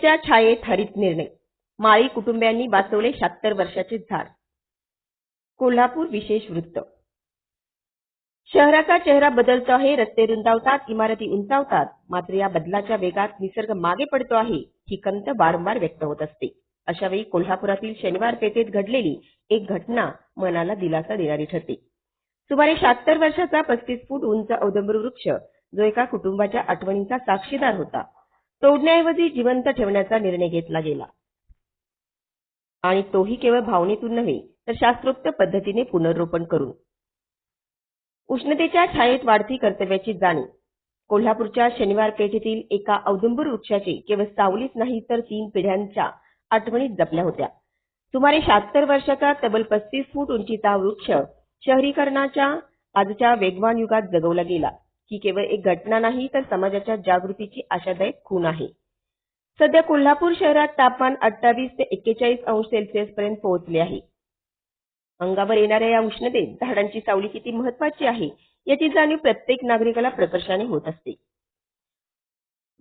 उष्णतेच्या छायेत हरित निर्णय. माळी कुटुंबियांनी वाचवले 76 वर्षाचे झाड. कोल्हापूर विशेष वृत्त. शहराचा चेहरा बदलतो आहे, रस्ते रुंदावतात, इमारती उंचावतात, मात्र या बदलाच्या वेगात निसर्ग मागे पडतो आहे ही खंत वारंवार व्यक्त होत असते. अशावेळी कोल्हापुरातील शनिवार पेठेत घडलेली एक घटना मनाला दिलासा देणारी ठरते. सुमारे 76 वर्षाचा 35 फूट उंच औदुंबर वृक्ष जो एका कुटुंबाच्या आठवणींचा साक्षीदार होता, तोडण्याऐवजी जिवंत ठेवण्याचा निर्णय घेतला गेला. आणि तोही केवळ भावनेतून नव्हे तर शास्त्रोक्त पद्धतीने पुनर्रोपण करून. उष्णतेच्या छायेत वाढती कर्तव्याची जाणीव. कोल्हापूरच्या शनिवार पेठेतील एका औदुंबर वृक्षाचे केवळ सावलीच नाही तर 3 पिढ्यांच्या आठवणीत जपल्या होत्या. सुमारे 76 वर्षाचा तब्बल 35 फूट उंचीचा वृक्ष शहरीकरणाच्या आजच्या वेगवान युगात जगवला गेला. ही केवळ एक घटना नाही तर समाजाच्या जागृतीची आशादायक खूण आहे. सध्या कोल्हापूर शहरात तापमान 28 ते 41 अंश सेल्सिअस पर्यंत पोहोचले आहे. अंगावर येणाऱ्या या उष्णतेत झाडांची सावली किती महत्त्वाची आहे याची जाणीव प्रत्येक नागरिकाला प्रकर्षाने होत असते.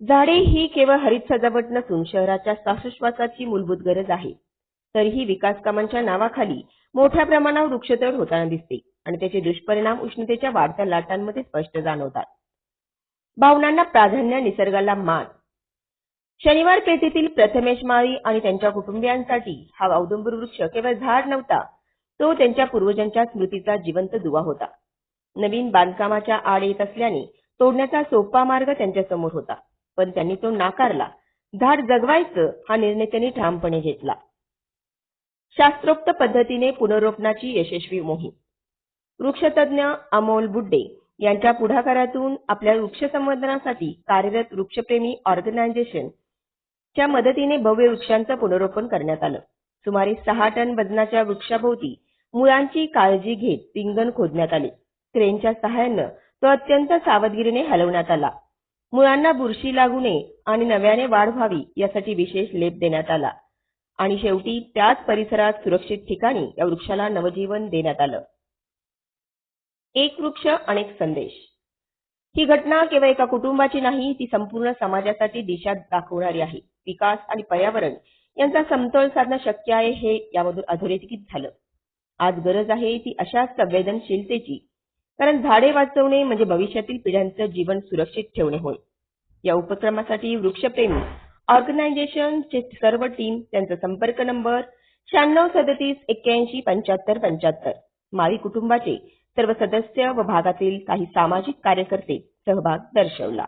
झाडे ही केवळ हरित सजावट नसून शहराच्या श्वासोच्छवासाची मूलभूत गरज आहे. तरीही विकास कामांच्या नावाखाली मोठ्या प्रमाणावर वृक्षतोड होताना दिसते आणि त्याचे दुष्परिणाम उष्णतेच्या वाढत्या लाटांमध्ये स्पष्ट जाणवतात. भावनांना प्राधान्य, निसर्गाला मान. शनिवार पेठेतील प्रथमेश माळी आणि त्यांच्या कुटुंबियांसाठी हा औदुंबर वृक्ष केवळ झाड नव्हता, तो त्यांच्या पूर्वजांच्या स्मृतीचा जिवंत दुवा होता. नवीन बांधकामाच्या आड येत असल्याने तोडण्याचा सोपा मार्ग त्यांच्यासमोर होता, पण त्यांनी तो नाकारला. झाड जगवायचं हा निर्णय त्यांनी ठामपणे घेतला. शास्त्रोक्त पद्धतीने पुनर्रोपणाची यशस्वी मोहीम. वृक्षतज्ञ अमोल बुड्डे यांच्या पुढाकारातून आपल्या वृक्ष संवर्धनासाठी कार्यरत वृक्षप्रेमी ऑर्गनायझेशन च्या मदतीने भव्य वृक्षांचं पुनर्रोपण करण्यात आलं. सुमारे 6 टन वजनाच्या वृक्षाभोवती मुळांची काळजी घेत रिंगण खोदण्यात आले. क्रेनच्या सहाय्याने तो अत्यंत सावधगिरीने हलवण्यात आला. मुळांना बुरशी लागू नये आणि नव्याने वाढ व्हावी यासाठी विशेष लेप देण्यात आला आणि शेवटी त्याच परिसरात सुरक्षित ठिकाणी या वृक्षाला नवजीवन देण्यात आलं. एक वृक्ष अनेक संदेश. ही घटना केवळ एका कुटुंबाची नाही, ती संपूर्ण समाजासाठी दिशा दाखवणारी आहे. विकास आणि पर्यावरण यांचा समतोल साधणं शक्य आहे हे यामधून अधोरेखित झालं. आज गरज आहे ती अशाच संवेदनशीलतेची, कारण झाडे वाचवणे म्हणजे भविष्यातील पिढ्यांचं जीवन सुरक्षित ठेवणे होय. या उपक्रमासाठी वृक्षप्रेमी ऑर्गनायझेशनचे सर्व टीम, त्यांचा संपर्क नंबर 9637817575. माळी कुटुंबाचे सर्व सदस्य व भागातील काही सामाजिक कार्यकर्ते सहभाग दर्शवला.